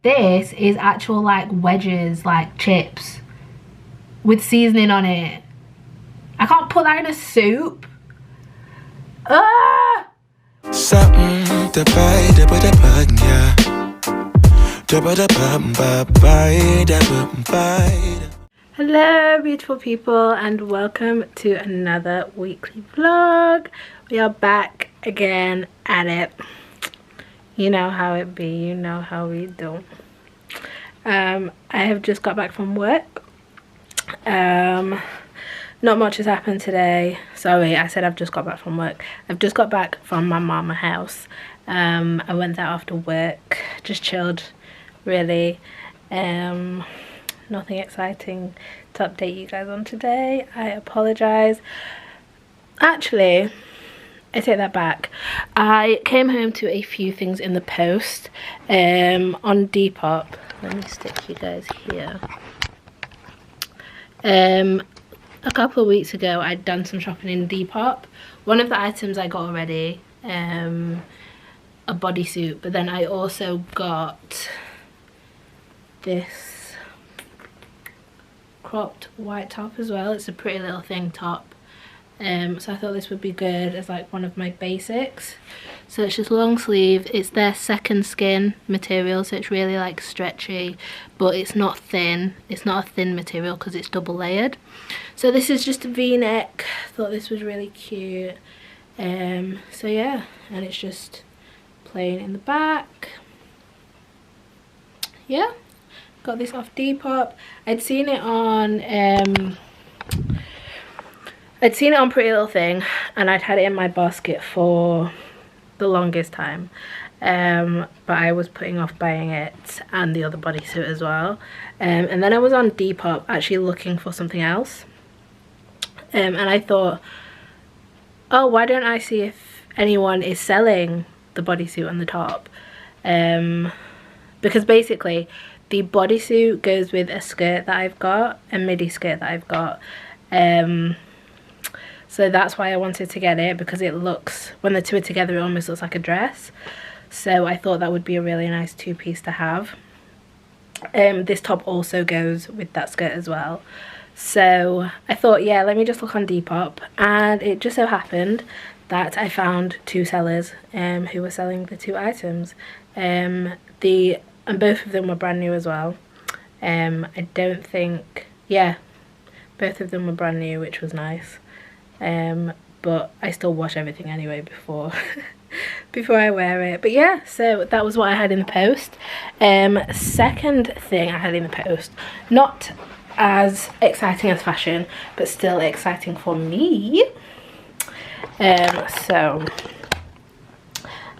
This is actual like wedges, like chips with seasoning on it. I can't put that in a soup. Ah! Something to buy the button, yeah. Hello beautiful people and welcome to another weekly vlog. We are back again at it. You know how it be, you know how we do. I have just got back from work. Not much has happened today. Sorry, I said I've just got back from work. I've just got back from my mama house. I went there after work, just chilled really. Nothing exciting to update you guys on today. I apologize. Actually, I take that back. I came home to a few things in the post on Depop. Let me stick you guys here. A couple of weeks ago I'd done some shopping in Depop. One of the items I got already, a bodysuit, but then I also got this cropped white top as well. It's a pretty little thing top. So I thought this would be good as like one of my basics. So it's just long sleeve. It's their second skin material, so it's really like stretchy, but it's not thin. It's not a thin material because it's double layered. So this is just a v-neck. Thought this was really cute. So yeah, and it's just plain in the back. Yeah, got this off Depop. I'd seen it on Pretty Little Thing, and I'd had it in my basket for the longest time, but I was putting off buying it and the other bodysuit as well. And then I was on Depop actually looking for something else, and I thought, oh, why don't I see if anyone is selling the bodysuit and the top, because basically the bodysuit goes with a skirt that I've got, a midi skirt that I've got. So that's why I wanted to get it, because it looks, when the two are together, it almost looks like a dress. So I thought that would be a really nice two-piece to have. This top also goes with that skirt as well. So I thought, yeah, let me just look on Depop. And it just so happened that I found two sellers who were selling the two items. And both of them were brand new as well. I don't think, yeah, both of them were brand new, which was nice. But I still wash everything anyway before before I wear it. But yeah, so that was what I had in the post. Second thing I had in the post, not as exciting as fashion, but still exciting for me. So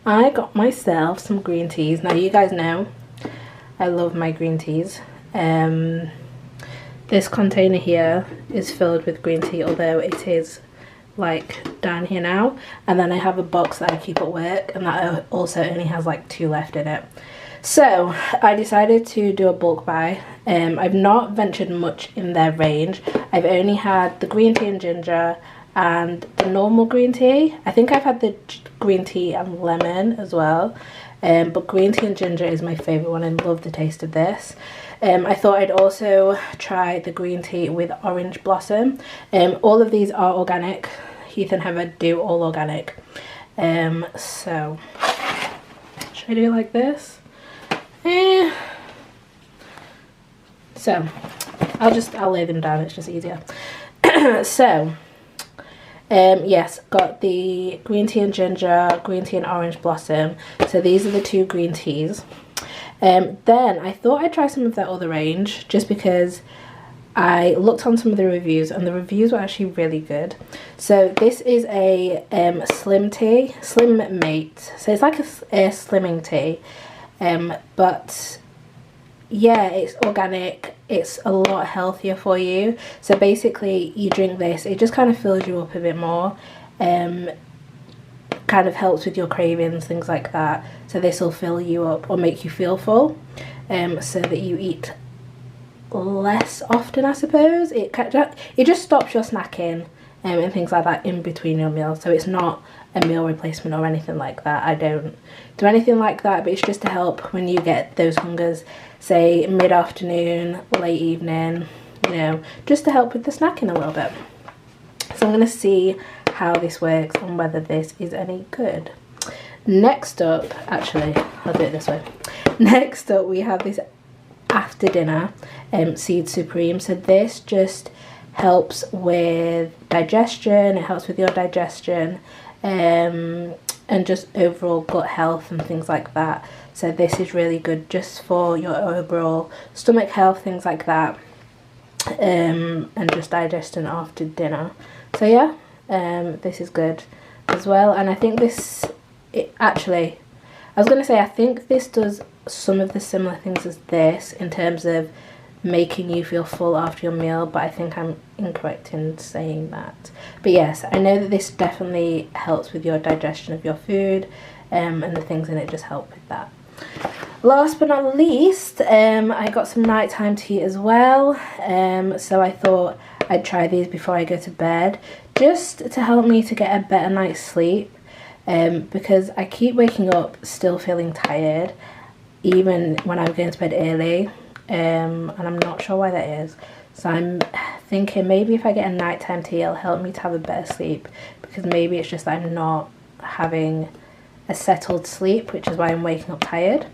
I got myself some green teas. Now you guys know I love my green teas. This container here is filled with green tea, although it is like down here now, and then I have a box that I keep at work, and that also only has like 2 left in it. So I decided to do a bulk buy. I've not ventured much in their range. I've only had the green tea and ginger and the normal green tea. I think I've had the green tea and lemon as well, but green tea and ginger is my favorite one. I love the taste of this. I thought I'd also try the green tea with orange blossom. All of these are organic. Heath and Heather do all organic. So should I do it like this? So I'll lay them down, it's just easier. So yes, got the green tea and ginger, green tea and orange blossom. So these are the 2 green teas. Then I thought I'd try some of their other range, just because I looked on some of the reviews and the reviews were actually really good. So this is a slim tea, slim mate. So it's like a slimming tea, but yeah, it's organic. It's a lot healthier for you. So basically you drink this, it just kind of fills you up a bit more. Kind of helps with your cravings, things like that. So this will fill you up or make you feel full, so that you eat less often, I suppose. It just stops your snacking and things like that in between your meals, so it's not a meal replacement or anything like that. I don't do anything like that, but it's just to help when you get those hungers, say mid-afternoon, late evening, you know, just to help with the snacking a little bit. So I'm going to see how this works and whether this is any good. Next up, actually, I'll do it this way. Next up, we have this after dinner Seed Supreme. So this just helps with digestion, it helps with your digestion, and just overall gut health and things like that. So this is really good just for your overall stomach health, things like that, and just digestion after dinner. So yeah, this is good as well. And I think this, actually, I was going to say, I think this does some of the similar things as this in terms of making you feel full after your meal, but I think I'm incorrect in saying that. But yes, I know that this definitely helps with your digestion of your food, and the things in it just help with that. Last but not least, I got some nighttime tea as well, so I thought I'd try these before I go to bed, just to help me to get a better night's sleep, because I keep waking up still feeling tired, even when I'm going to bed early, and I'm not sure why that is. So I'm thinking maybe if I get a nighttime tea, it'll help me to have a better sleep, because maybe it's just that I'm not having a settled sleep, which is why I'm waking up tired.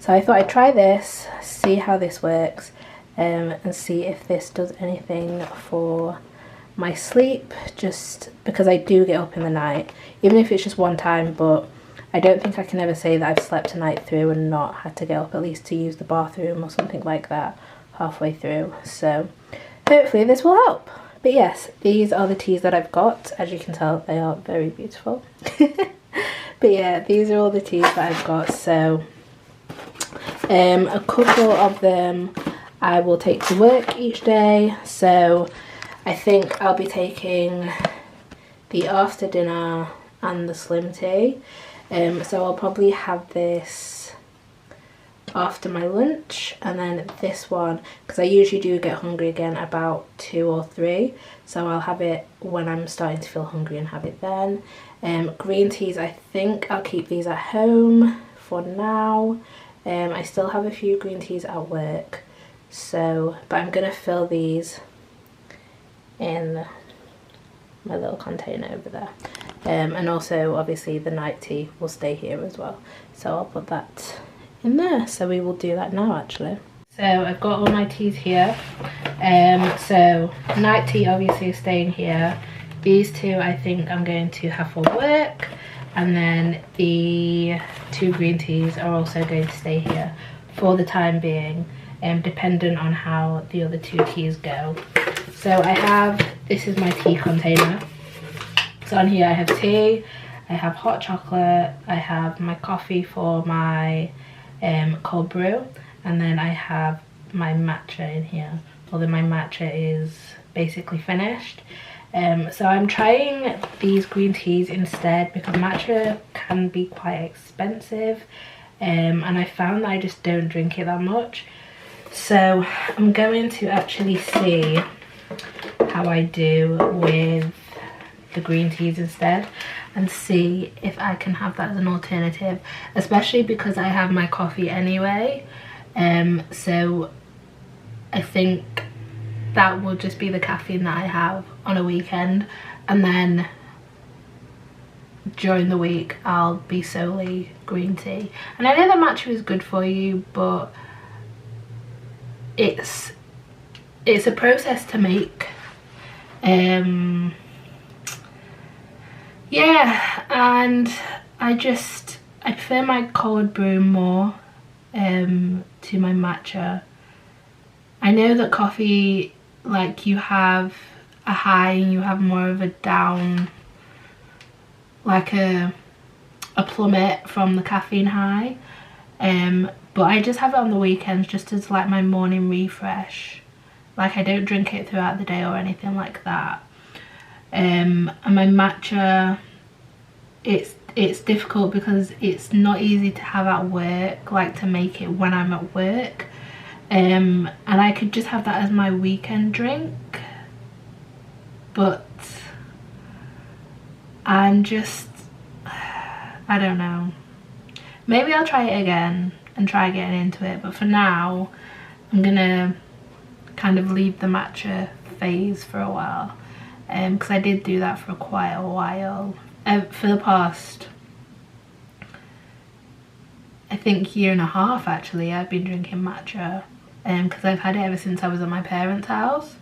So I thought I'd try this, see how this works, and see if this does anything for my sleep, just because I do get up in the night, even if it's just one time, but I don't think I can ever say that I've slept a night through and not had to get up at least to use the bathroom or something like that halfway through. So hopefully this will help. But yes, these are the teas that I've got. As you can tell, they are very beautiful. But yeah, these are all the teas that I've got. So a couple of them I will take to work each day. So I think I'll be taking the after dinner and the slim tea. So I'll probably have this after my lunch, and then this one, because I usually do get hungry again about 2 or 3, so I'll have it when I'm starting to feel hungry and have it then. Green teas, I think I'll keep these at home for now. I still have a few green teas at work, so, but I'm gonna fill these in my little container over there. And also obviously the night tea will stay here as well, so I'll put that in there. So we will do that now actually. So I've got all my teas here. So night tea obviously is staying here. These two I think I'm going to have for work, and then the 2 green teas are also going to stay here for the time being, dependent on how the other 2 teas go. So I have, this is my tea container. So on here I have tea, I have hot chocolate, I have my coffee for my cold brew, and then I have my matcha in here, although my matcha is basically finished. So I'm trying these green teas instead, because matcha can be quite expensive, and I found that I just don't drink it that much. So I'm going to actually see how I do with the green teas instead, and see if I can have that as an alternative, especially because I have my coffee anyway. So I think that will just be the caffeine that I have on a weekend, and then during the week I'll be solely green tea. And I know that matcha is good for you, but it's a process to make. Yeah, and I prefer my cold brew more to my matcha. I know that coffee, like, you have a high and you have more of a down, like a plummet from the caffeine high, but I just have it on the weekends just as like my morning refresh. Like, I don't drink it throughout the day or anything like that. And my matcha, it's difficult because it's not easy to have at work, like to make it when I'm at work, and I could just have that as my weekend drink, but I'm just I don't know. Maybe I'll try it again and try getting into it, but for now I'm gonna kind of leave the matcha phase for a while, because I did do that for quite a while. For the past, I think, year and a half actually, I've been drinking matcha, because I've had it ever since I was at my parents' house.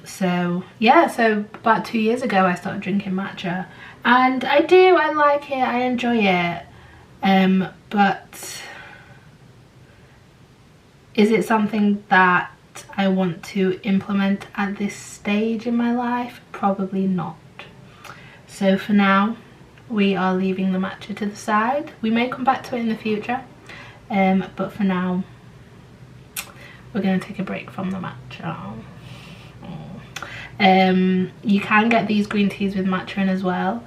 So yeah, so about 2 years ago I started drinking matcha, and I like it, I enjoy it, but is it something that I want to implement at this stage in my life? Probably not. So for now we are leaving the matcha to the side. We may come back to it in the future, but for now we're going to take a break from the matcha. You can get these green teas with matcha in as well,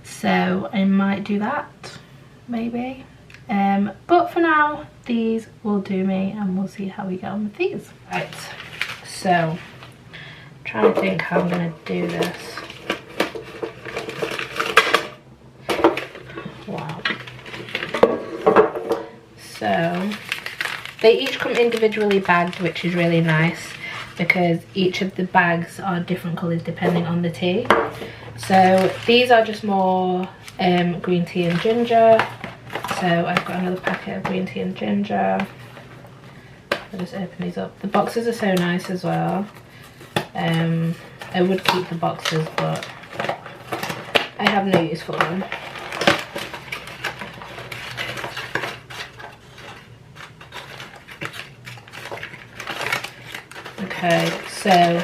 so I might do that, maybe. But for now these will do me, and we'll see how we get on with these. Right, so I'm trying to think how I'm going to do this. Wow. So they each come individually bagged, which is really nice, because each of the bags are different colours depending on the tea. So these are just more green tea and ginger. So I've got another packet of green tea and ginger. I'll just open these up. The boxes are so nice as well. I would keep the boxes, but I have no use for them. Okay, so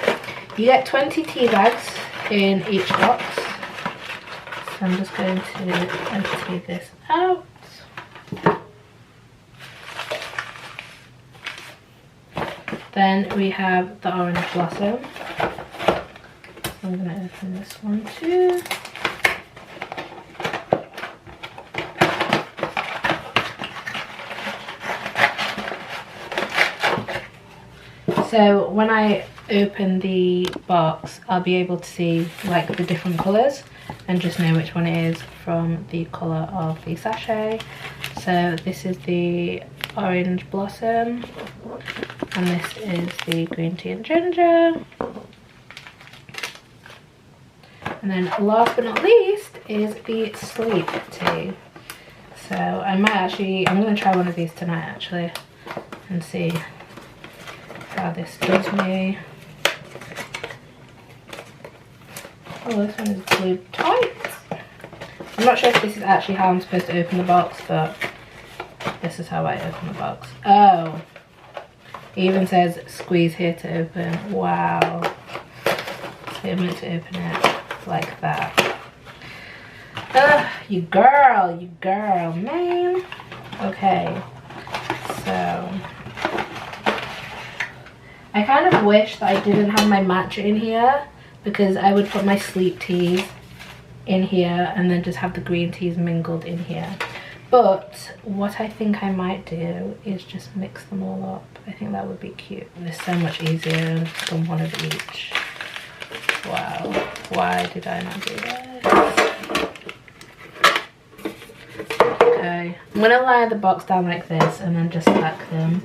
you get 20 tea bags in each box. So I'm just going to empty this out. Then we have the orange blossom. So I'm going to open this one too. So when I open the box, I'll be able to see like the different colours and just know which one it is from the colour of the sachet. So this is the orange blossom, and this is the green tea and ginger. And then last but not least is the sleep tea. So I'm going to try one of these tonight actually and see how this does me. Oh, this one is glued tight. I'm not sure if this is actually how I'm supposed to open the box, but this is how I open the box. Oh, it even says squeeze here to open. Wow. So you're meant to open it like that. You girl, man. Okay, so I kind of wish that I didn't have my matcha in here, because I would put my sleep teas in here and then just have the green teas mingled in here. But what I think I might do is just mix them all up. I think that would be cute. And it's so much easier than one of each. Wow, why did I not do this? Okay, I'm gonna lie the box down like this and then just stack them.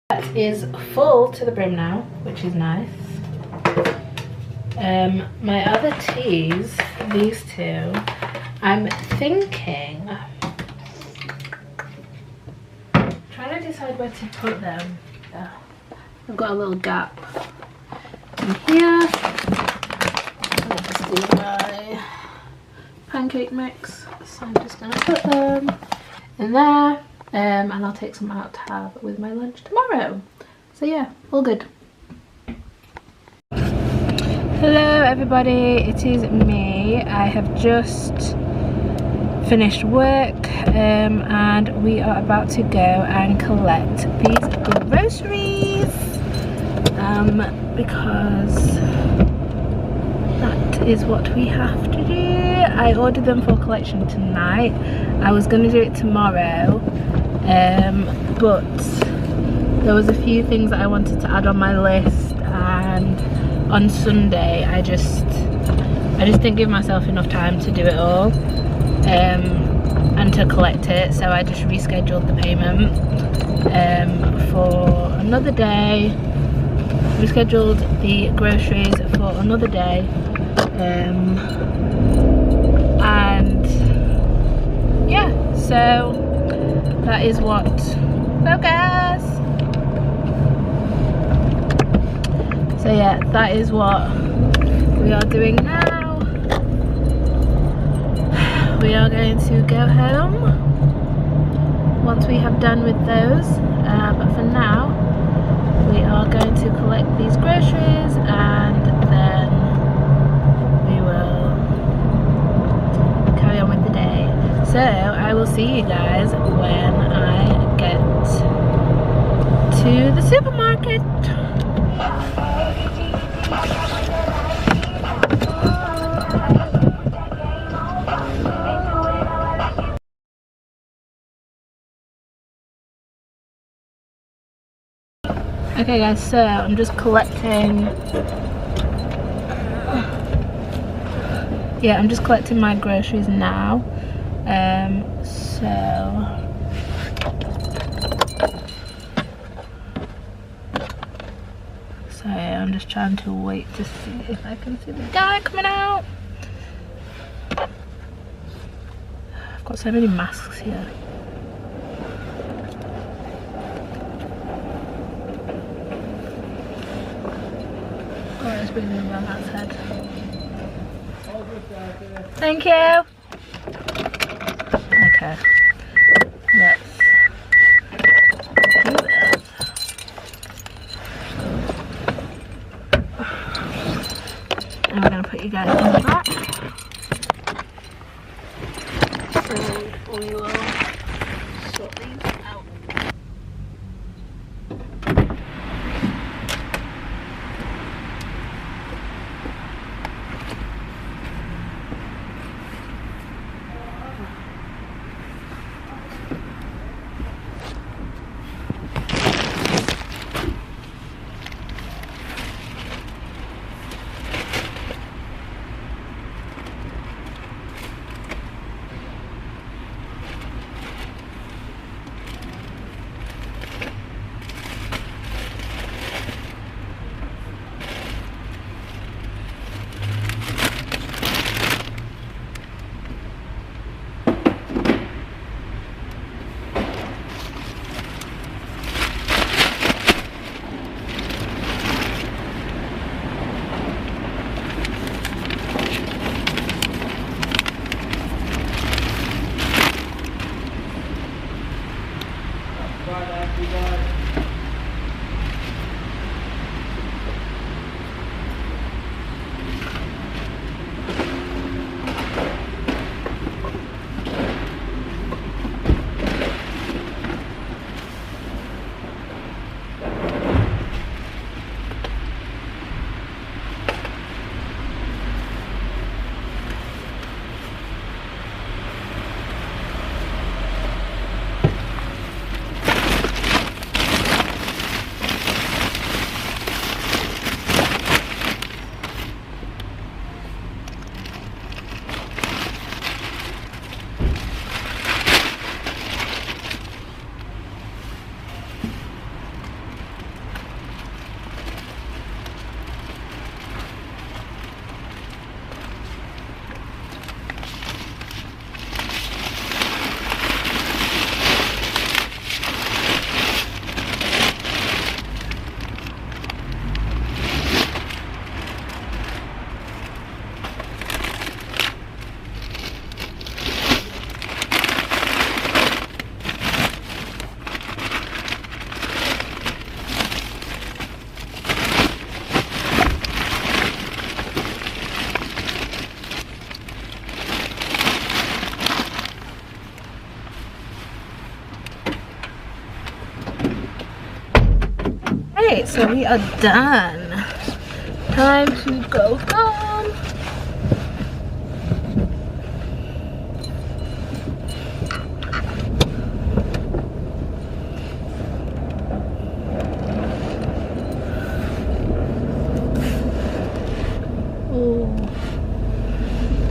That is full to the brim now, which is nice. My other teas, these two, I'm thinking, trying to decide where to put them. I've got a little gap in here. Let's do my pancake mix. So I'm just going to put them in there. And I'll take some out to have with my lunch tomorrow. So yeah, all good. Hello everybody, it is me. I have just finished work, and we are about to go and collect these groceries, because that is what we have to do. I ordered them for collection tonight. I was going to do it tomorrow, but there was a few things that I wanted to add on my list, and on Sunday I just didn't give myself enough time to do it all, and to collect it, so I just rescheduled the payment for another day, rescheduled the groceries for another day, and yeah, so that is what focus. So yeah, that is what we are doing now. We are going to go home once we have done with those, but for now we are going to collect these groceries, and then we will carry on with the day. So I will see you guys when I get to the supermarket. Okay guys, so I'm just collecting, I'm just collecting my groceries now. So I'm just trying to wait to see if I can see the guy coming out. I've got so many masks here. It's really well outside. Thank you. Okay, let's do this. And we're going to put you guys in the back. So we will sort these out. Right, so we are done. Time to go home. Oh,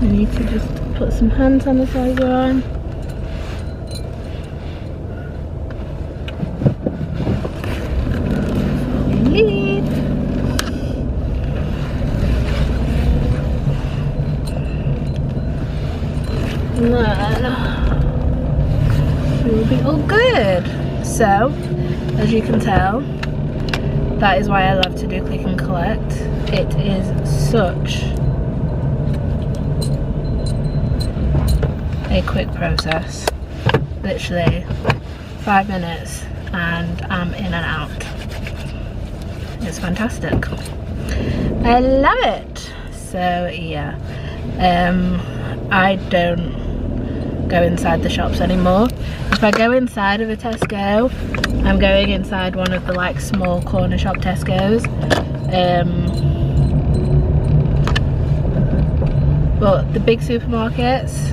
I need to just put some hand sanitizer on. And then we'll be all good. So, as you can tell, that is why I love to do click and collect. It is such a quick process. Literally 5 minutes and I'm in and out. It's fantastic. I love it. So yeah, I don't go inside the shops anymore. If I go inside of a Tesco, I'm going inside one of the like small corner shop Tesco's. But the big supermarkets,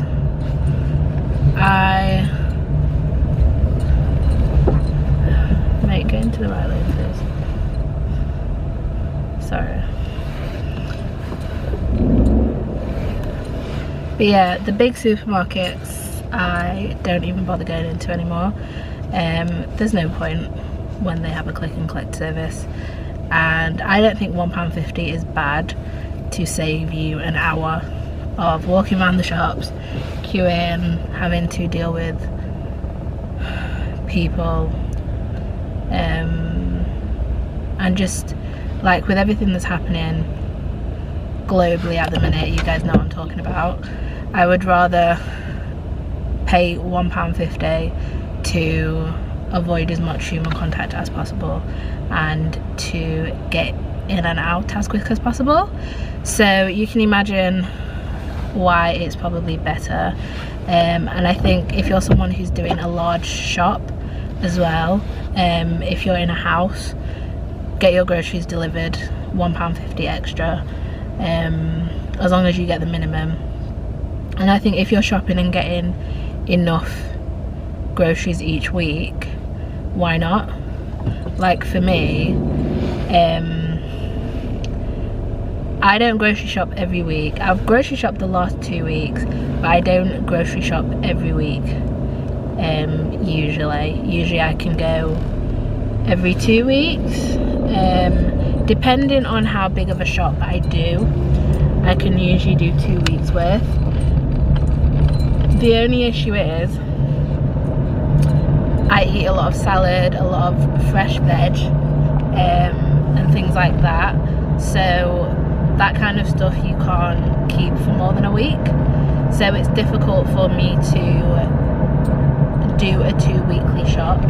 mate, get into the right lane, please. Sorry. But yeah, the big supermarkets I don't even bother going into anymore. There's no point when they have a click and collect service, and I don't think £1.50 is bad to save you an hour of walking around the shops, queuing, having to deal with people, and just like with everything that's happening globally at the minute, you guys know what I'm talking about. I would rather pay £1.50 to avoid as much human contact as possible and to get in and out as quick as possible. So you can imagine why it's probably better. And I think if you're someone who's doing a large shop as well, if you're in a house, get your groceries delivered, £1.50 extra, as long as you get the minimum. And I think if you're shopping and getting enough groceries each week, why not? Like for me, I don't grocery shop every week. I've grocery shopped the last 2 weeks, but I don't grocery shop every week. Usually I can go every 2 weeks, depending on how big of a shop I do. I can usually do 2 weeks worth. The only issue is I eat a lot of salad, a lot of fresh veg, and things like that, so that kind of stuff you can't keep for more than a week. So it's difficult for me to do a 2 weekly shop.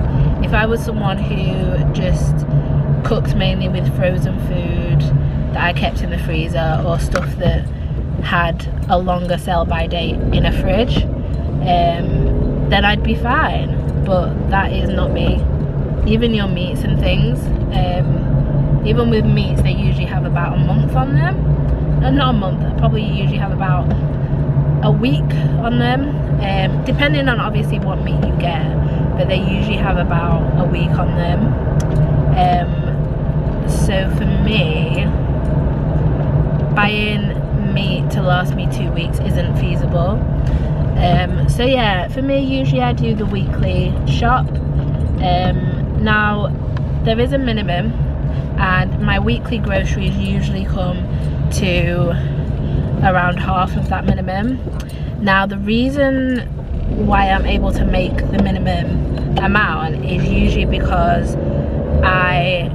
If I was someone who just cooked mainly with frozen food that I kept in the freezer, or stuff that had a longer sell by date in a fridge, then I'd be fine. But that is not me. Even your meats and things, even with meats, they usually have about a month on them. Not a month, probably usually have about a week on them, depending on obviously what meat you get, but they usually have about a week on them. So for me, buying meat to last me 2 weeks isn't feasible. So yeah, for me, usually I do the weekly shop. Now there is a minimum, and my weekly groceries usually come to around half of that minimum. Now the reason why I'm able to make the minimum amount is usually because I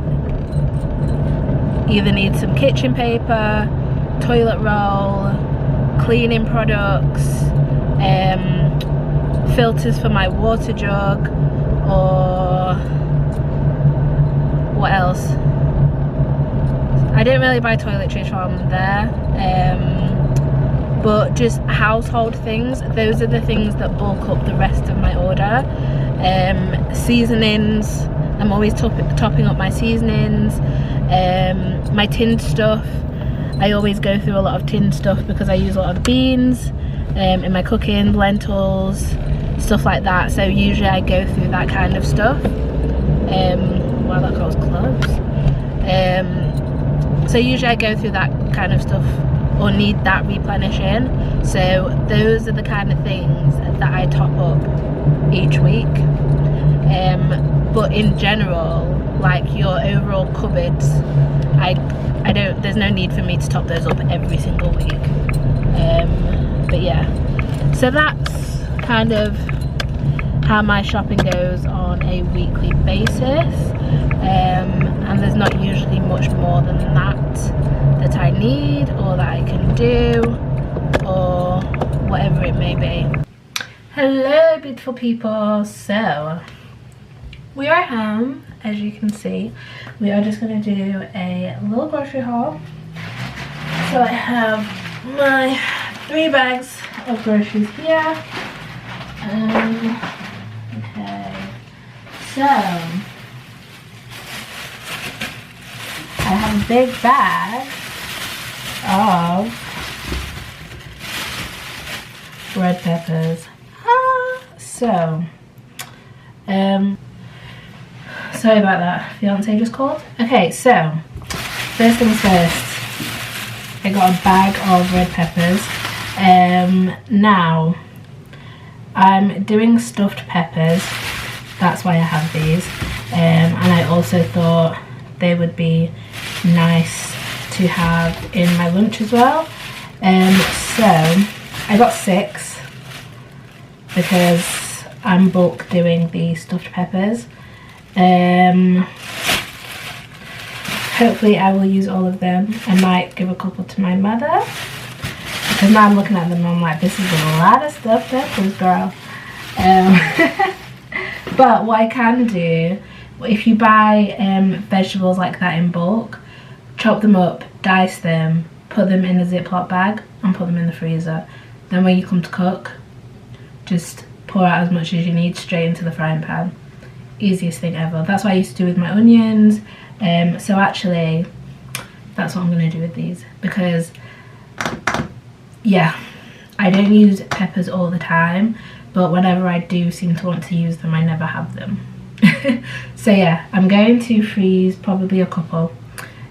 either need some kitchen paper, toilet roll, cleaning products, filters for my water jug, or what else? I don't really buy toiletries from there, but just household things. Those are the things that bulk up the rest of my order. Seasonings I'm always topping up my seasonings. My tinned stuff, I always go through a lot of tinned stuff because I use a lot of beans in my cooking, lentils, stuff like that. So usually I go through that kind of stuff. Wow, that car was close. So usually I go through that kind of stuff, or need that replenishing. So those are the kind of things that I top up each week. But in general, like your overall cupboards, there's no need for me to top those up every single week. But yeah, so that's kind of how my shopping goes on a weekly basis. And there's not usually much more than that I need, or that I can do, or whatever it may be. Hello beautiful people, so we are home. As you can see, we are just going to do a little grocery haul. So I have my 3 bags of groceries here. Okay, so I have a big bag of red peppers. So, sorry about that, fiance just called. Okay, so first things first, I got a bag of red peppers. Now I'm doing stuffed peppers, that's why I have these, and I also thought they would be nice to have in my lunch as well. So I got 6 because I'm bulk doing the stuffed peppers. Hopefully I will use all of them. I might give a couple to my mother, because now I'm looking at them and I'm like, this is a lot of stuffed peppers, girl. But what I can do, if you buy vegetables like that in bulk, chop them up, dice them, put them in a Ziploc bag and put them in the freezer. Then when you come to cook, just pour out as much as you need straight into the frying pan. Easiest thing ever. That's what I used to do with my onions. So actually that's what I'm going to do with these, because yeah, I don't use peppers all the time, but whenever I do seem to want to use them, I never have them. So yeah, I'm going to freeze probably a couple,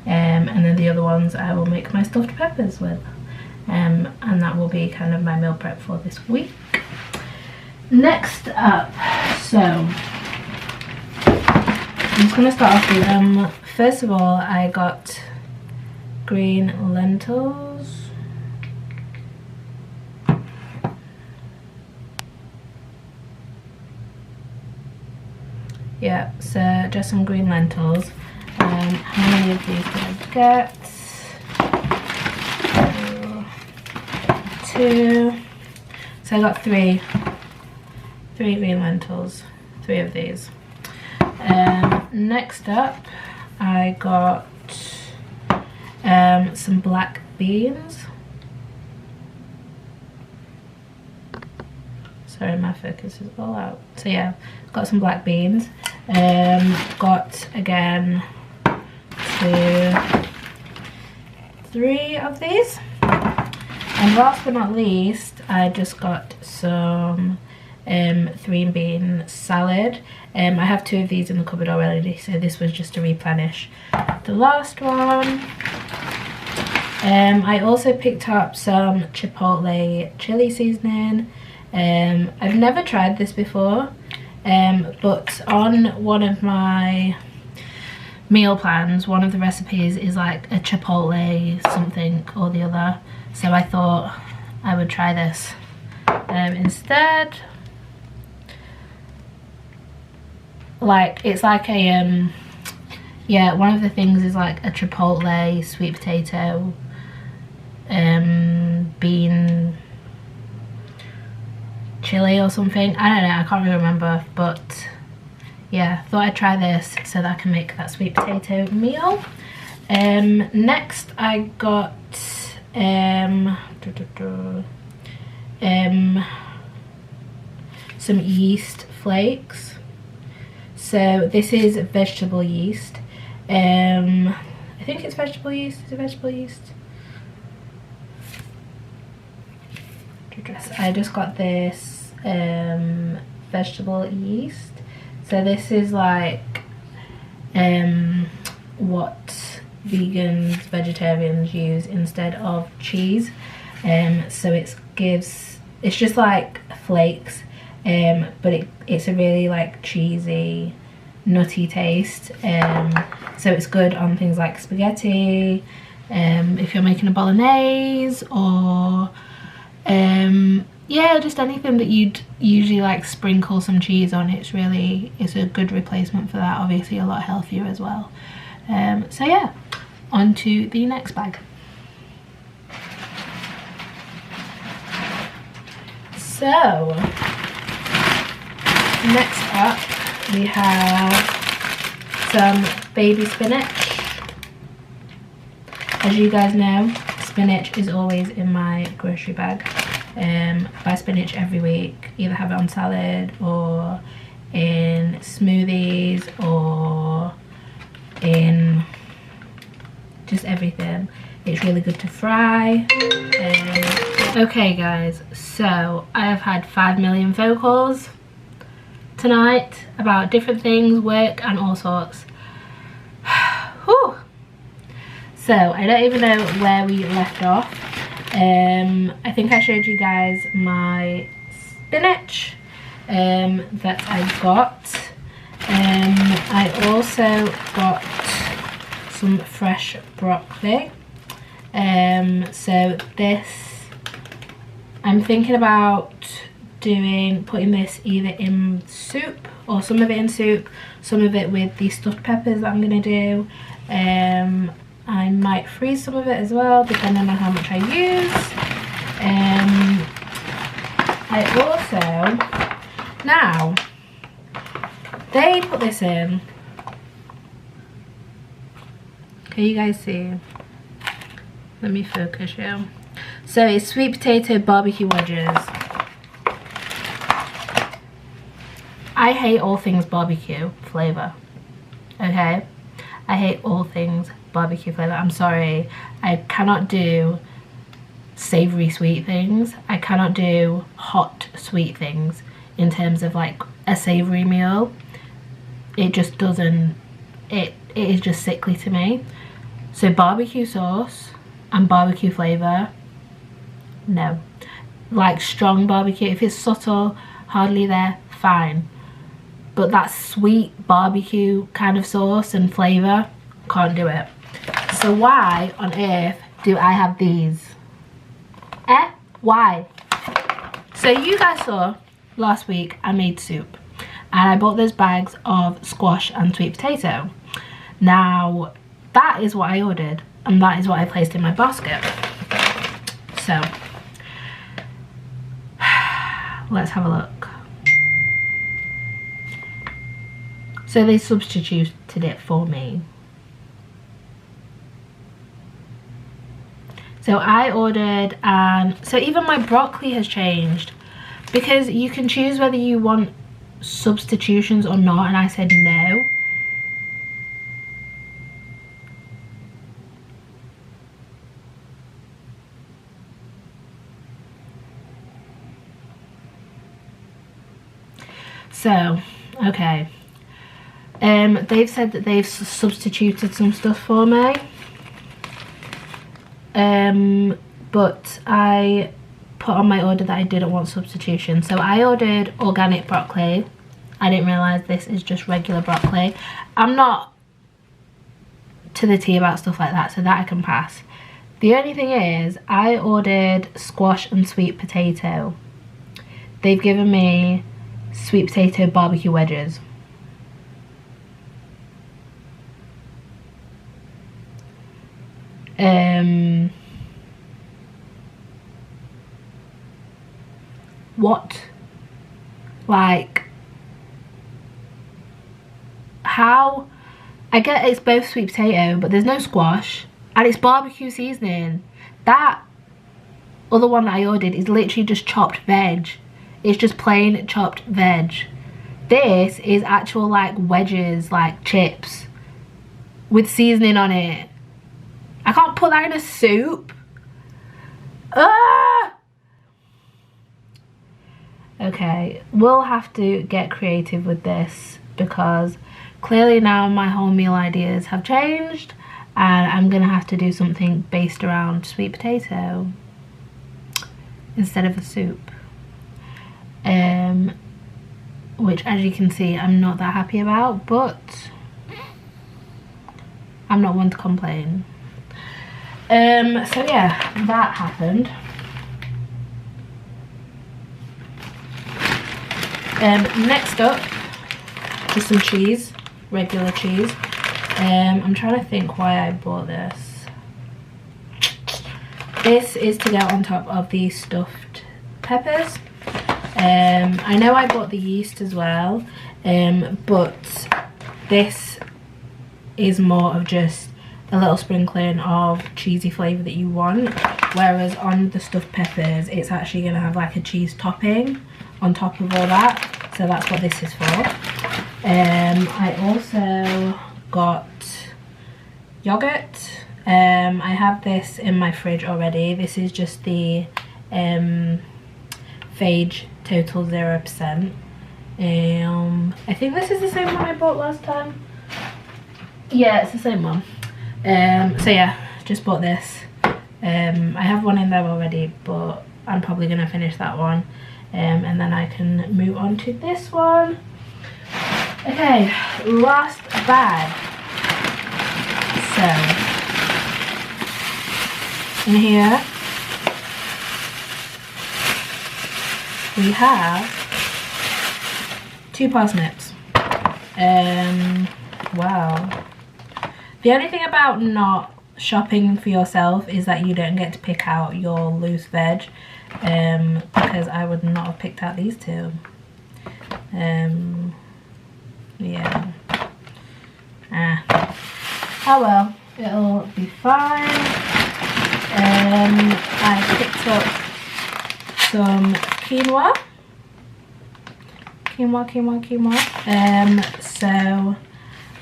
and then the other ones I will make my stuffed peppers with, and that will be kind of my meal prep for this week. Next up, so I'm just going to start off with first of all, I got green lentils. Yeah, so just some green lentils. How many of these did I get? 2. So I got 3 green lentils, 3 of these. Next up, I got some black beans. Sorry, my focus is all out. So yeah, got some black beans. Got again 2, 3 of these. And last but not least, I just got some 3 bean salad. I have 2 of these in the cupboard already, so this was just to replenish the last one. I also picked up some Chipotle chili seasoning. I've never tried this before, but on one of my meal plans, one of the recipes is like a Chipotle something or the other, so I thought I would try this instead. Like, it's like a yeah, one of the things is like a Chipotle sweet potato bean chili or something. I don't know, I can't really remember, but yeah, thought I'd try this so that I can make that sweet potato meal. Next I got some yeast flakes. So this is vegetable yeast. I think it's vegetable yeast. Is it vegetable yeast? I just got this vegetable yeast. So this is like what vegans, vegetarians use instead of cheese. So it's just like flakes, but it's a really like cheesy, nutty taste. So it's good on things like spaghetti, if you're making a bolognese, or yeah, just anything that you'd usually like sprinkle some cheese on. It's a good replacement for that. Obviously a lot healthier as well. So yeah, on to the next bag. So next up we have some baby spinach. As you guys know, spinach is always in my grocery bag. Buy spinach every week, either have it on salad or in smoothies or in just everything. It's really good to fry. Okay guys, so I have had 5 million phone calls tonight about different things, work and all sorts. Whew. So I don't even know where we left off. I think I showed you guys my spinach that I got. I also got some fresh broccoli. So this, I'm thinking about putting this either in soup, or some of it in soup, some of it with the stuffed peppers that I'm gonna do. I might freeze some of it as well, depending on how much I use. I also, now, they put this in. Can you guys see? Let me focus you. So it's sweet potato barbecue wedges. I hate all things barbecue flavour, okay? I hate all things barbecue flavour. I'm sorry, I cannot do savoury sweet things. I cannot do hot sweet things in terms of like a savoury meal. It just doesn't, it is just sickly to me. So barbecue sauce and barbecue flavour, no. Like strong barbecue, if it's subtle, hardly there, fine. But that sweet barbecue kind of sauce and flavour, can't do it. So why on earth do I have these? Why? So you guys saw last week I made soup and I bought those bags of squash and sweet potato. Now that is what I ordered and that is what I placed in my basket. So let's have a look. So they substituted it for me. So I ordered, and so even my broccoli has changed, because you can choose whether you want substitutions or not, and I said no. So, okay. They've said that they've substituted some stuff for me. But I put on my order that I didn't want substitution. So I ordered organic broccoli. I didn't realise this is just regular broccoli. I'm not to the T about stuff like that, so that I can pass. The only thing is, I ordered squash and sweet potato. They've given me sweet potato barbecue wedges. What? Like, how? I get it's both sweet potato, but there's no squash, and it's barbecue seasoning. That other one that I ordered is literally just chopped veg. It's just plain chopped veg. This is actual like wedges, like chips with seasoning on it. I can't put that in a soup. Ah! Okay, we'll have to get creative with this because clearly now my whole meal ideas have changed and I'm gonna have to do something based around sweet potato instead of a soup. Which, as you can see, I'm not that happy about, but I'm not one to complain. So yeah, that happened. Next up is some cheese, regular cheese. I'm trying to think why I bought this. This is to go on top of the stuffed peppers. I know I bought the yeast as well, but this is more of just a little sprinkling of cheesy flavour that you want, whereas on the stuffed peppers it's actually going to have like a cheese topping on top of all that, so that's what this is for. I also got yogurt. I have this in my fridge already. This is just the Phage Total 0%. I think this is the same one I bought last time. Yeah, it's the same one. So yeah, just bought this. I have one in there already, but I'm probably going to finish that one. And then I can move on to this one. Okay, last bag. So, in here we have 2 parsnips. Wow. The only thing about not shopping for yourself is that you don't get to pick out your loose veg, because I would not have picked out these 2. Yeah. Oh well, it'll be fine. I picked up some quinoa. So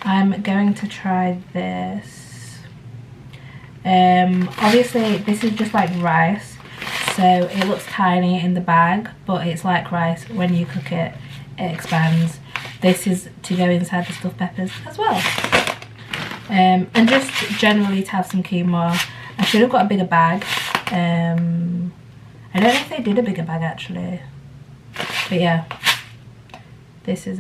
I'm going to try this. Obviously this is just like rice, so it looks tiny in the bag, but it's like rice. When you cook it, it expands. This is to go inside the stuffed peppers as well. And just generally to have some quinoa. I should have got a bigger bag. I don't know if they did a bigger bag actually, but yeah, this is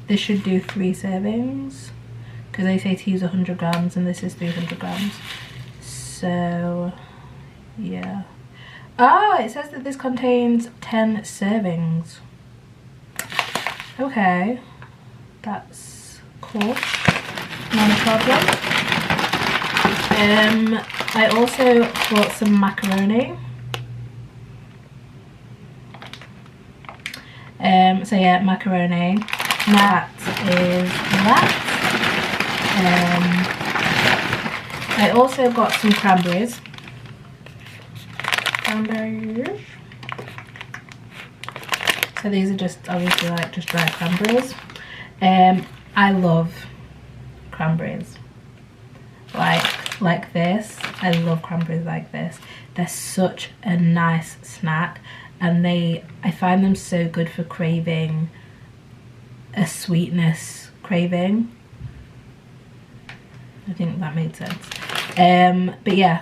this should do 3 servings because they say to use 100 grams and this is 300 grams. So yeah. Oh, it says that this contains 10 servings. Okay, that's cool, not a problem. I also bought some macaroni. So yeah, macaroni. That is that. I also got some cranberries. So these are just obviously like just dried cranberries. I love cranberries. Like this. I love cranberries like this. They're such a nice snack, and I find them so good for craving a sweetness craving. I think that made sense. But yeah,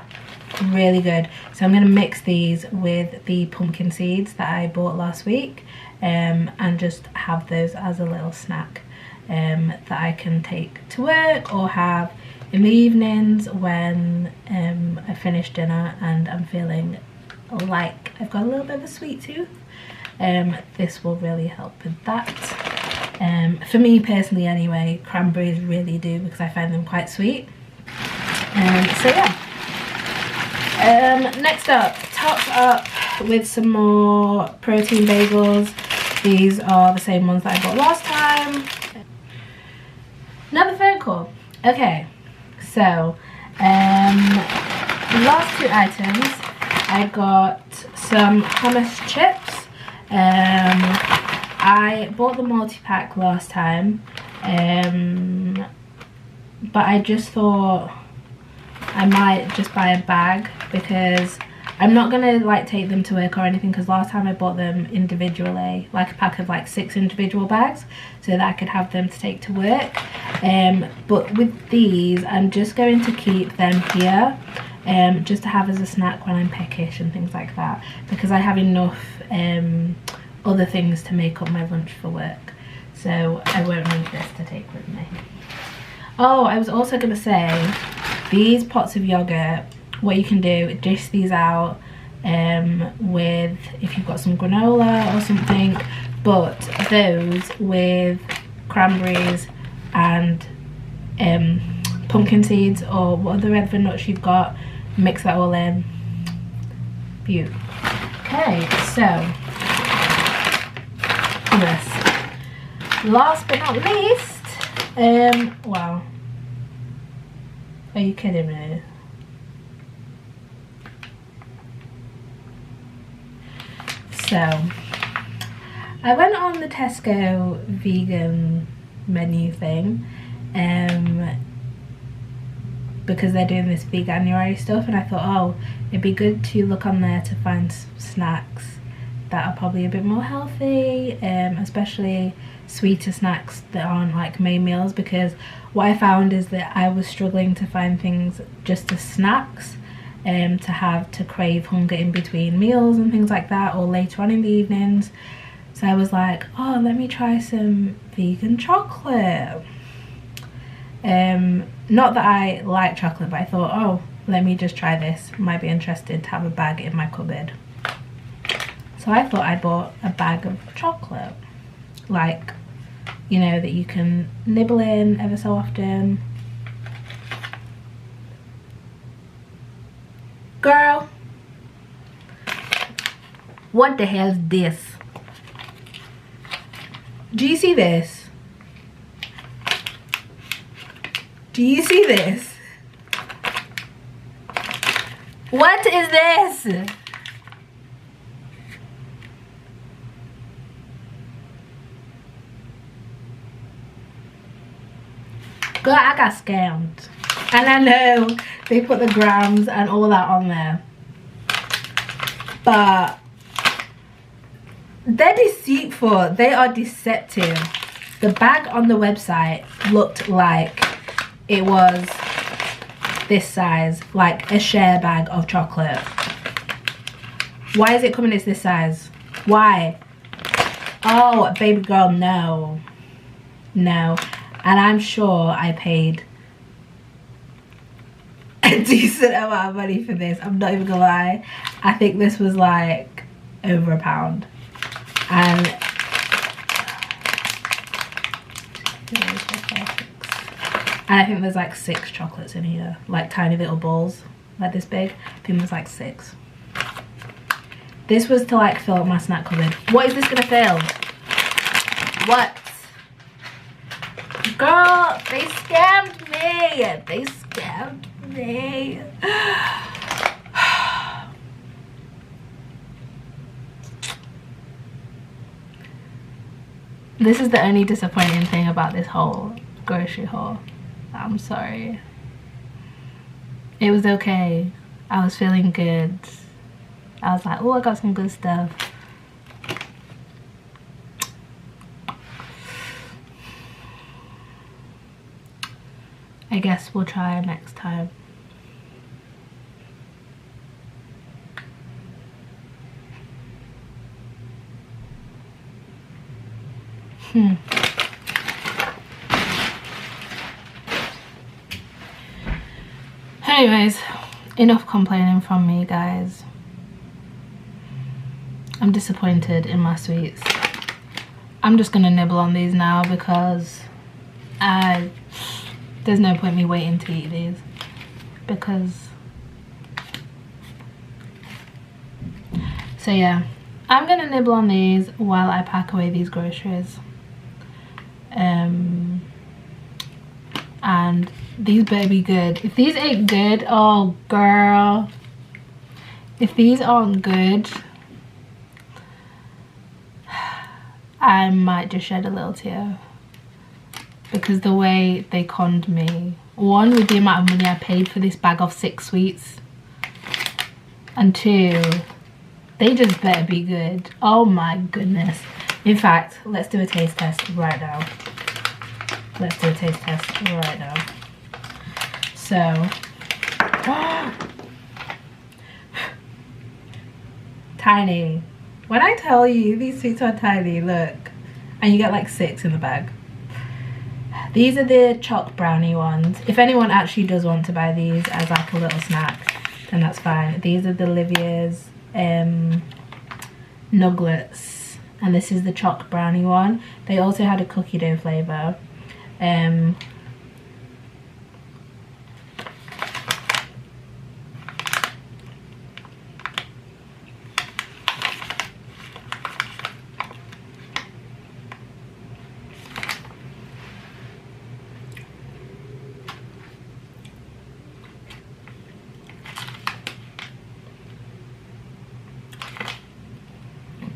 really good. So I'm going to mix these with the pumpkin seeds that I bought last week, and just have those as a little snack that I can take to work or have in the evenings when I finish dinner and I'm feeling like I've got a little bit of a sweet tooth. This will really help with that. For me personally anyway, cranberries really do, because I find them quite sweet. So yeah. Next up, topped up with some more protein bagels. These are the same ones that I bought last time. Another phone call. Okay, so the last 2 items, I got some hummus chips. I bought the multi-pack last time, but I just thought I might just buy a bag, because I'm not gonna like take them to work or anything, because last time I bought them individually, like a pack of like 6 individual bags, so that I could have them to take to work. But with these, I'm just going to keep them here, just to have as a snack when I'm peckish and things like that, because I have enough other things to make up my lunch for work, so I won't need this to take with me. Oh, I was also gonna say, these pots of yogurt, what you can do, dish these out with, if you've got some granola or something, but those with cranberries and pumpkin seeds or what other red nuts you've got, mix that all in. Beautiful. Okay, so hummus. Last but not least, wow, are you kidding me? So I went on the Tesco vegan menu thing, because they're doing this veganuary stuff, and I thought, oh, it'd be good to look on there to find snacks that are probably a bit more healthy, especially sweeter snacks that aren't like main meals, because what I found is that I was struggling to find things just as snacks, to have to crave hunger in between meals and things like that, or later on in the evenings. So I was like, oh, let me try some vegan chocolate. Not that I like chocolate, but I thought, oh, let me just try this, might be interested to have a bag in my cupboard. So I thought I bought a bag of chocolate, like, you know, that you can nibble in ever so often. Girl, what the hell is this? Do you see this? Do you see this? What is this? Girl, I got scammed. And I know they put the grams and all that on there, but they're deceitful. They are deceptive. The bag on the website looked like it was this size, like a share bag of chocolate. Why is it coming as this size? Why? Oh, baby girl, no. No. And I'm sure I paid a decent amount of money for this. I'm not even gonna lie. I think this was like over £1. And I think there's like 6 chocolates in here, like tiny little balls, like this big. I think there's like 6. This was to like fill up my snack cupboard. What is this gonna fill? What? Girl, they scammed me. They scammed me. This is the only disappointing thing about this whole grocery haul. I'm sorry. It was okay. I was feeling good. I was like, oh, I got some good stuff. I guess we'll try next time. Anyways, enough complaining from me, guys. I'm disappointed in my sweets. I'm just gonna nibble on these now because there's no point me waiting to eat these, because so yeah, I'm gonna nibble on these while I pack away these groceries. And these better be good. If these ain't good, oh girl, if these aren't good, I might just shed a little tear. Because the way they conned me. One, with the amount of money I paid for this bag of 6 sweets. And two, they just better be good. Oh my goodness. In fact, let's do a taste test right now. Let's do a taste test right now. So, tiny. When I tell you these sweets are tiny, look. And you get like 6 in the bag. These are the choc brownie ones. If anyone actually does want to buy these as like a little snack, then that's fine. These are the Olivia's nuggets, and this is the choc brownie one. They also had a cookie dough flavour.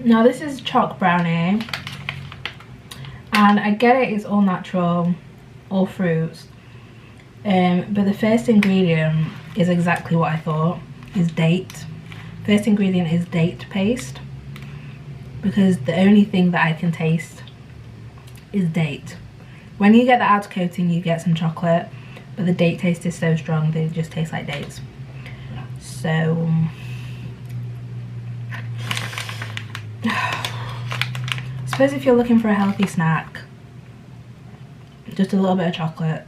Now this is choc brownie, and I get it, it's all natural, all fruits, but the first ingredient is exactly what I thought, is date. First ingredient is date paste, because the only thing that I can taste is date. When you get the outer coating you get some chocolate, but the date taste is so strong they just taste like dates. So I suppose if you're looking for a healthy snack, just a little bit of chocolate,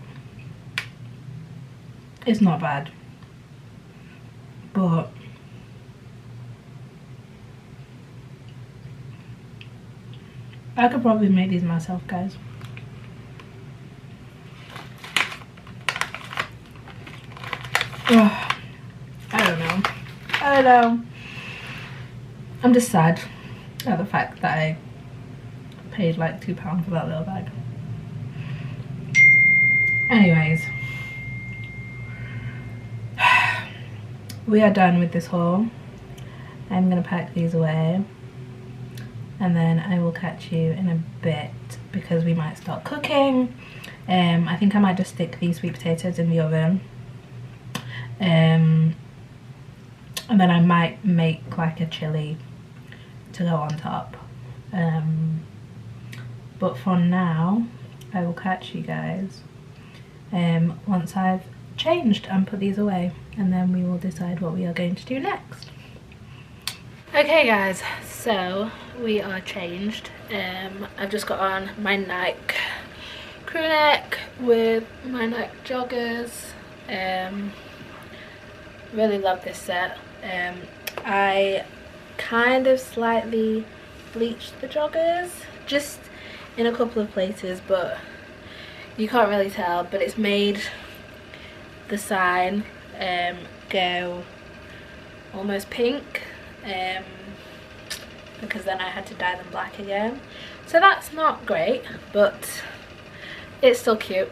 it's not bad. But I could probably make these myself, guys. Ugh, I don't know. I'm just sad at the fact that I paid like £2 for that little bag. Anyways, we are done with this haul. I'm gonna pack these away, and then I will catch you in a bit because we might start cooking. I think I might just stick these sweet potatoes in the oven, and then I might make like a chili to go on top, but for now I will catch you guys once I've changed and put these away, and then we will decide what we are going to do next. Okay guys, so we are changed. I've just got on my Nike crew neck with my Nike joggers. Really love this set. I kind of slightly bleached the joggers just in a couple of places, but you can't really tell, but it's made the sign go almost pink, because then I had to dye them black again, so that's not great, but it's still cute.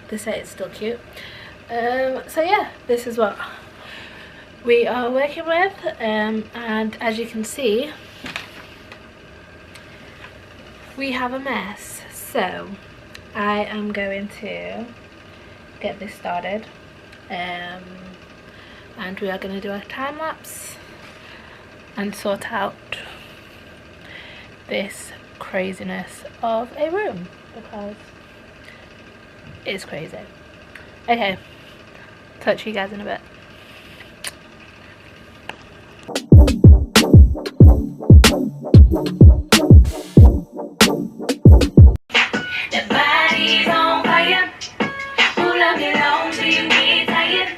They say it's still cute. So yeah, this is what we are working with, and as you can see we have a mess, so I am going to get this started, and we are going to do a time lapse and sort out this craziness of a room because it's crazy. Okay, touch you guys in a bit. The body's on fire. Pull up your long till you get tired.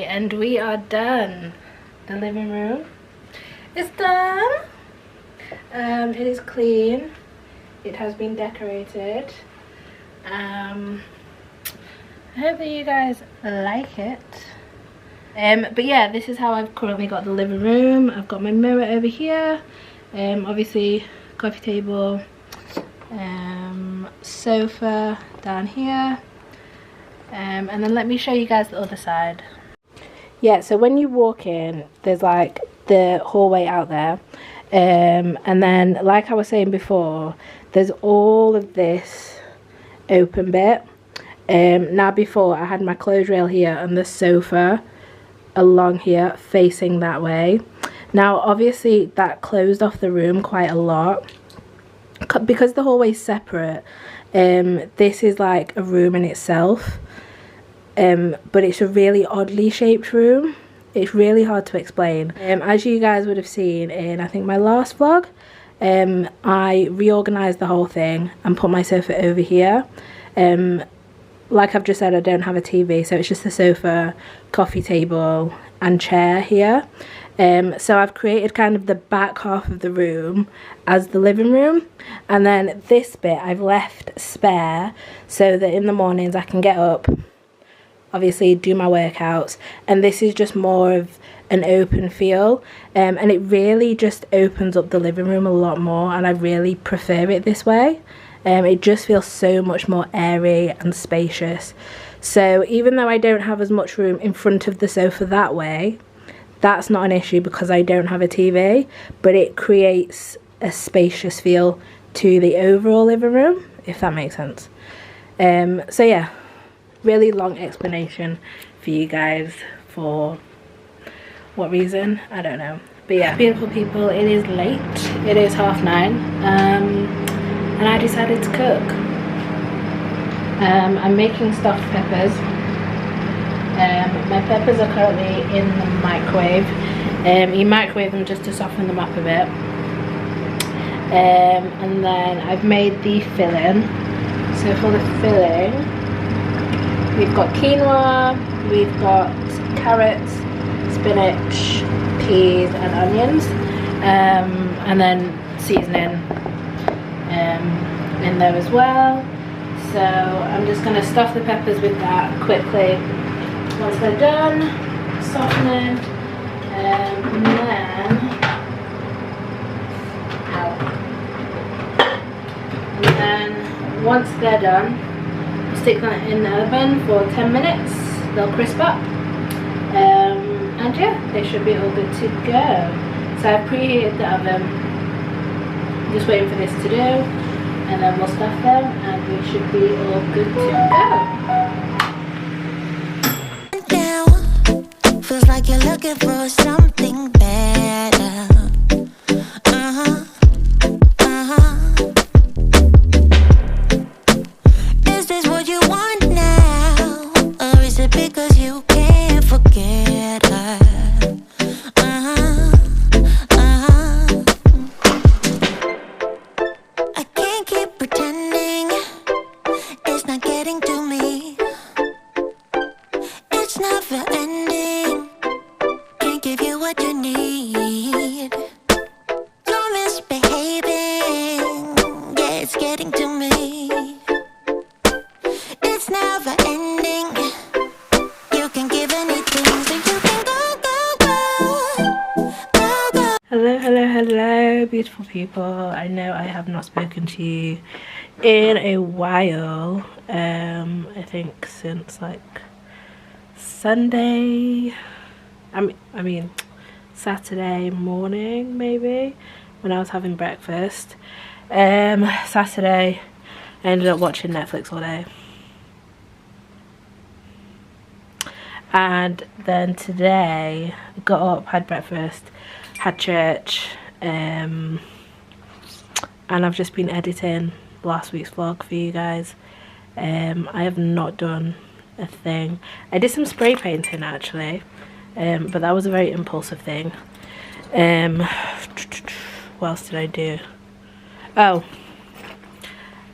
And we are done. The living room is done. It is clean. It has been decorated. I hope that you guys like it. But yeah, this is how I've currently got the living room. I've got my mirror over here. Obviously coffee table, sofa down here. And then let me show you guys the other side. Yeah, so when you walk in, there's like the hallway out there. And then, like I was saying before, there's all of this open bit. Now before, I had my clothes rail here and the sofa along here facing that way. Now obviously that closed off the room quite a lot. Because the hallway's separate, this is like a room in itself. But it's a really oddly shaped room. It's really hard to explain. As you guys would have seen in, I think, my last vlog, I reorganised the whole thing and put my sofa over here. Like I've just said, I don't have a TV, so it's just the sofa, coffee table and chair here. So I've created kind of the back half of the room as the living room, and then this bit I've left spare so that in the mornings I can get up, obviously do my workouts, and this is just more of an open feel, and it really just opens up the living room a lot more, and I really prefer it this way. It just feels so much more airy and spacious. So even though I don't have as much room in front of the sofa that way, that's not an issue because I don't have a TV, but it creates a spacious feel to the overall living room, if that makes sense. So yeah, really long explanation for you guys for what reason, I don't know. But yeah, beautiful people, it is late. It is 9:30, and I decided to cook. I'm making stuffed peppers. My peppers are currently in the microwave. You microwave them just to soften them up a bit. And then I've made the filling. So for the filling, we've got quinoa, we've got carrots, spinach, peas and onions, and then seasoning in there as well. So I'm just going to stuff the peppers with that quickly once they're done, softening, and then once they're done, I'll stick that in the oven for 10 minutes. They'll crisp up, and yeah, they should be all good to go. So I've preheated the oven, just waiting for this to do, and then we'll stuff them and we should be all good to go. Now, feels like you're looking for something better. Is this what you want now? Or is it because you can't forget her? I can't keep pretending it's not getting to me. It's never ending. Can't give you what you need. You're misbehaving. Yeah, it's getting to me. It's never ending. You can give anything, so you can go. Hello, hello, hello, beautiful people. I know I have not spoken to you in a while. I think since like Sunday, I mean Saturday morning maybe, when I was having breakfast. Saturday I ended up watching Netflix all day, and then today got up, had breakfast, had church, and I've just been editing last week's vlog for you guys. I have not done a thing. I did some spray painting actually, but that was a very impulsive thing. What else did I do? Oh,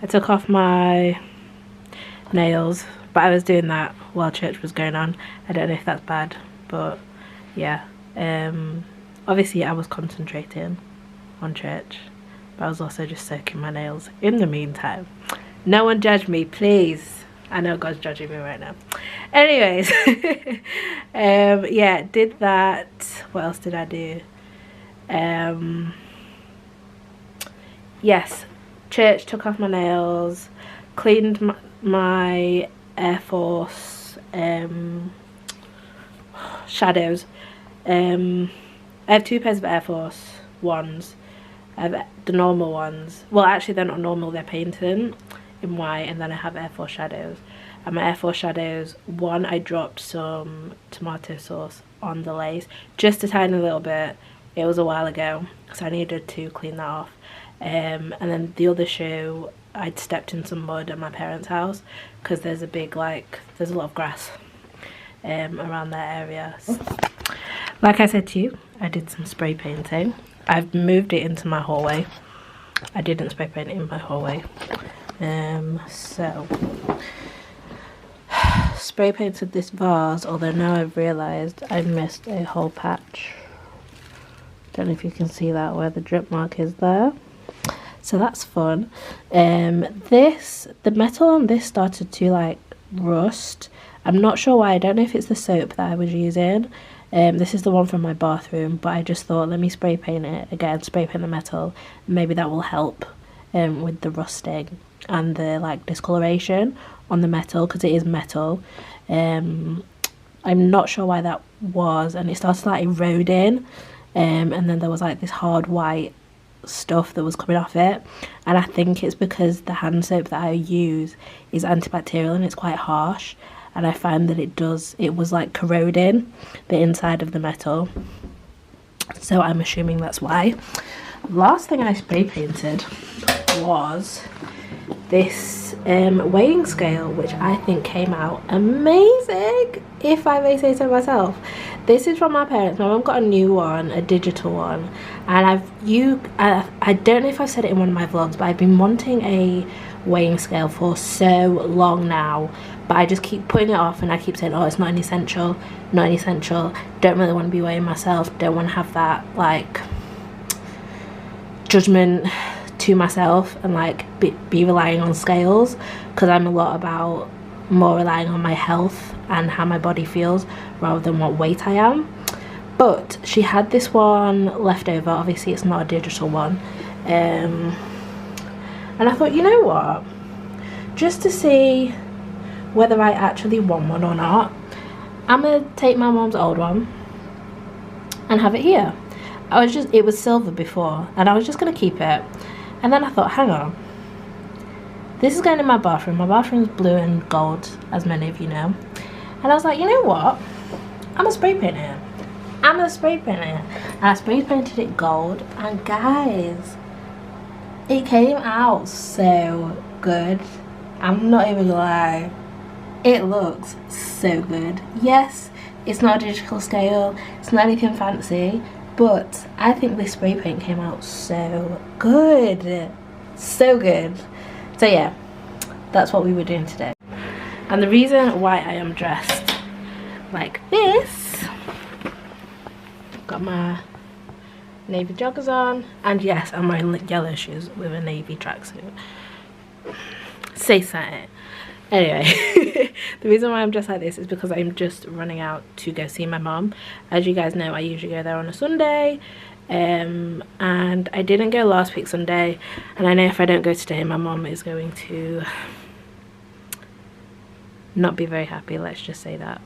I took off my nails, but I was doing that while church was going on. I don't know if that's bad, but yeah. Obviously I was concentrating on church, but I was also just soaking my nails in the meantime. No one judge me, please. I know God's judging me right now. Anyways, yeah, did that. What else did I do? Yes, church, took off my nails, cleaned my Air Force shadows. I have two pairs of Air Force ones. I have the normal ones. Well, actually they're not normal, they're painted in white, and then I have Air Force shadows. And my Air Force shadows, one, I dropped some tomato sauce on the lace, just a tiny little bit. It was a while ago, so I needed to clean that off. And then the other shoe, I'd stepped in some mud at my parents' house, because there's a big, there's a lot of grass around that area. Like I said to you, I did some spray painting. I've moved it into my hallway. I didn't spray paint it in my hallway. So spray painted this vase, although now I've realised I missed a whole patch. Don't know if you can see that, where the drip mark is there. So that's fun. The metal on this started to rust. I'm not sure why. I don't know if it's the soap that I was using. This is the one from my bathroom, but I just thought, let me spray paint it again, spray paint the metal. Maybe that will help with the rusting and the discoloration on the metal, because it is metal. I'm not sure why that was, and it started eroding, and then there was this hard white stuff that was coming off it, and I think it's because the hand soap that I use is antibacterial and it's quite harsh, and I find that it was corroding the inside of the metal. so I'm assuming that's why. Last thing I spray painted was this weighing scale, which I think came out amazing, if I may say so myself. This is from my parents. My mum got a new one, a digital one, and I don't know if I've said it in one of my vlogs, but I've been wanting a weighing scale for so long now, but I just keep putting it off, and I keep saying, oh, it's not an essential, not an essential, don't really want to be weighing myself, don't want to have that like judgment to myself and like be relying on scales, because I'm a lot about more relying on my health and how my body feels rather than what weight I am. But she had this one left over, obviously it's not a digital one, and I thought, you know what, just to see whether I actually want one or not, I'm gonna take my mom's old one and have it here. It was silver before, and I was just gonna keep it. And then I thought, hang on, this is going in my bathroom. My bathroom's blue and gold, as many of you know. And I was like, you know what? I'm gonna spray paint it. I'm gonna spray paint it. And I spray painted it gold, and guys, it came out so good. I'm not even gonna lie. It looks so good. Yes, it's not a digital scale, it's not anything fancy, but I think this spray paint came out so good. So good. So yeah, that's what we were doing today. And the reason why I am dressed like this, got my navy joggers on, and yes, I'm wearing yellow shoes with a navy tracksuit. Say something. Anyway, the reason why I'm dressed like this is because I'm just running out to go see my mom. As you guys know, I usually go there on a Sunday, and I didn't go last week Sunday, and I know if I don't go today, my mom is going to not be very happy, let's just say that.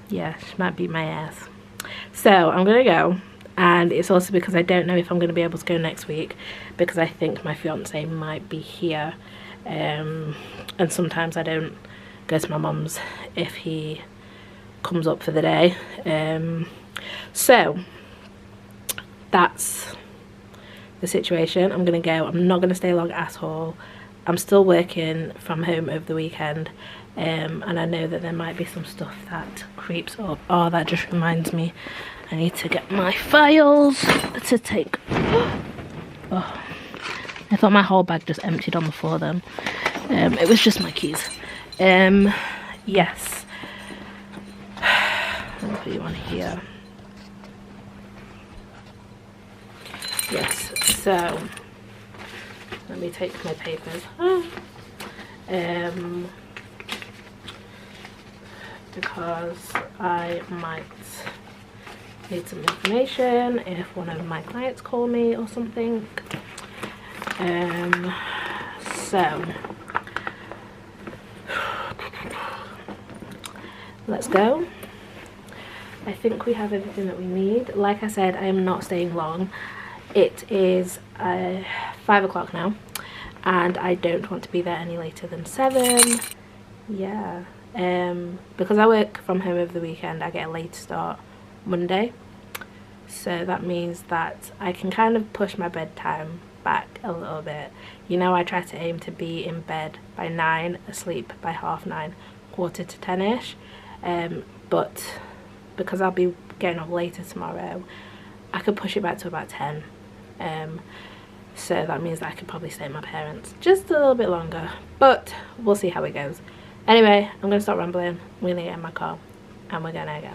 Yeah, she might beat my ass. So I'm gonna go, and it's also because I don't know if I'm gonna be able to go next week, because I think my fiance might be here. And sometimes I don't go to my mum's if he comes up for the day. So that's the situation. I'm gonna go. I'm not gonna stay long at all. I'm still working from home over the weekend, and I know that there might be some stuff that creeps up. Oh, that just reminds me, I need to get my files to take. Oh, I thought my whole bag just emptied on the floor then. It was just my keys. Yes. I'll put you on here. Yes, so let me take my papers. Because I might need some information if one of my clients call me or something. So let's go. I think we have everything that we need. Like I said, I am not staying long. It is 5 o'clock now, and I don't want to be there any later than 7. Yeah, because I work from home over the weekend, I get a late start Monday, so that means that I can kind of push my bedtime back a little bit. You know, I try to aim to be in bed by 9, asleep by 9:30, quarter to 10ish, but because I'll be getting up later tomorrow, I could push it back to about 10. So that means that I could probably stay at my parents just a little bit longer, but we'll see how it goes. Anyway, I'm gonna stop rambling. I'm gonna get in my car and we're gonna go.